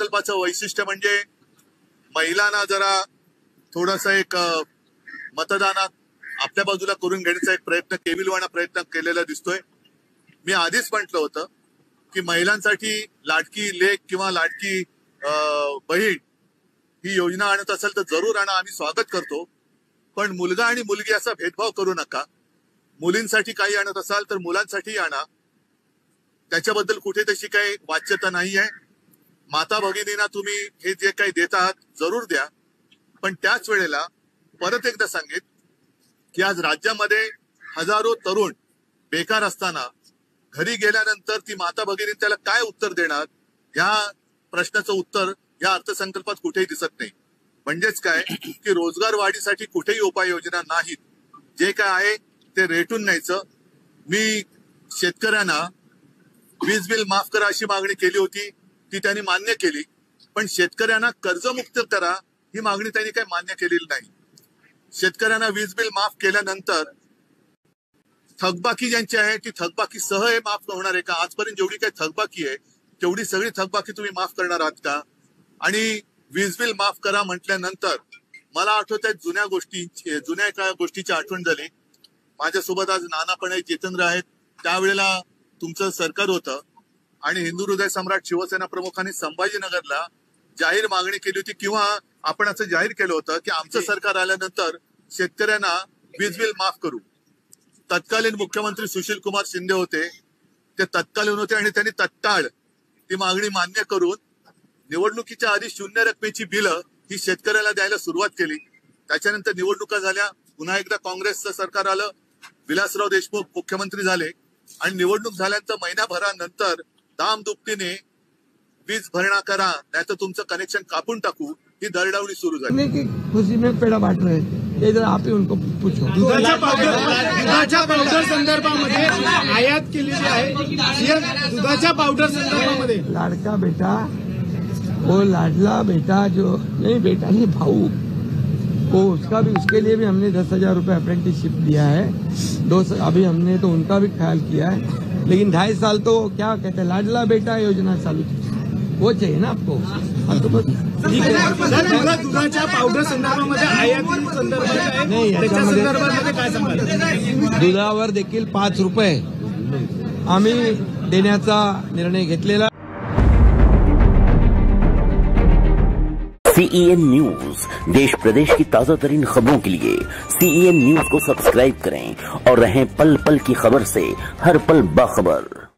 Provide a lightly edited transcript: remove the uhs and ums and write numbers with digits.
अर्थसंकल्पाचं वैशिष्ट्य म्हणजे महिलांना जरा थोडंसं एक मतदानात आपल्या बाजूला करून घेण्याचा एक प्रयत्न केविलवाणा प्रयत्न केलेला दिसतोय। मी आधीच म्हटलं होतं की महिलांसाठी लाडकी लेक किंवा लाडकी बहीण ही योजना आणत असेल तर जरूर आणा, आम्ही स्वागत करतो। पण मुलगा आणि मुलगी असा भेदभाव करू नका। मुलींसाठी काही आणत असाल तर मुलांसाठी आणा, त्याच्याबद्दल कुठे तशी काही वाच्यता नाही आहे। माता भगिनींना तुम्ही हे जे काही देत आहात जरूर द्या, पण त्याच वेळेला परत एकदा सांगेन की आज राज्यामध्ये हजारो तरुण बेकार असताना घरी गेल्यानंतर ती माता भगिनी त्याला काय उत्तर देणार, या प्रश्नाचं उत्तर या अर्थसंकल्पात कुठेही दिसत नाही। म्हणजेच काय की रोजगार वाढीसाठी कुठेही उपाययोजना नाहीत। जे काय आहे ते रेटून न्यायचं। मी शेतकऱ्यांना वीज बिल माफ करा अशी मागणी केली होती, ती त्यांनी मान्य केली, पण शेतकऱ्यांना कर्जमुक्त करा ही मागणी त्यांनी काही मान्य केलेली नाही। शेतकऱ्यांना वीज बिल माफ केल्यानंतर थकबाकी ज्यांची आहे ती थकबाकी सह हे माफ होणार आहे का? आजपर्यंत जेवढी काही थकबाकी आहे तेवढी सगळी थकबाकी तुम्ही माफ करणार आहात का? आणि वीज बिल माफ करा म्हटल्यानंतर मला आठवत आहे जुन्या एका गोष्टीची आठवण झाली। माझ्यासोबत आज नाना पण आहेत, जितेंद्र आहेत। त्यावेळेला तुमचं सरकार होतं आणि हिंदू हृदय सम्राट शिवसेना प्रमुखांनी संभाजीनगरला जाहीर मागणी केली होती किंवा आपण असं जाहीर केलं होतं की आमचं सरकार आल्यानंतर शेतकऱ्यांना वीज बिल माफ करू। तत्कालीन मुख्यमंत्री सुशील कुमार शिंदे होते, ते तत्कालीन होते आणि त्यांनी तत्काळ ती मागणी मान्य करून निवडणुकीच्या आधी शून्य रकमेची बिलं ही शेतकऱ्याला द्यायला सुरुवात केली। त्याच्यानंतर निवडणुका झाल्या, पुन्हा एकदा काँग्रेसचं सरकार आलं, विलासराव देशमुख मुख्यमंत्री झाले आणि निवडणूक झाल्यानंतर महिनाभरानंतर दामदुपटीने वीज भरणा करा नाहीतर तुमचं कनेक्शन कापून टाकू ही दरडावणी सुरू झाली। खुशी में पेड़ा बांट रहे ये जरा आप ही उनको पूछो। दुधाच्या पावडर संदर्भामध्ये आयात केलेली आहे, दुधाच्या पावडर संदर्भामध्ये लाडका बेटा, वो लाडला बेटा जो नहीं बेटा नहीं भाऊ, वो उसका भी, उसके लिए भी हमने 10,000 रुपए अप्रेंटिसशिप दिया है। अभी हमने तो उनका भी ख्याल किया है, लेकिन 2.5 साल तो क्या कहते हैं लाडला बेटा योजना चालू वो चाहिए ना आपको। तो बस दुधाच्या पावडर संदर्भामध्ये आयात संदर्भात नाही, त्याच्या संदर्भामध्ये काय सांगाल? दुधावर देखील 5 रुपये आम्ही देण्याचा निर्णय घेतलेला। CEN न्यूज, देश प्रदेश की ताजा तरीन खबरों के लिए CEN न्यूज को सब्सक्राइब करें और रहें पल पल की खबर से हर पल बाखबर।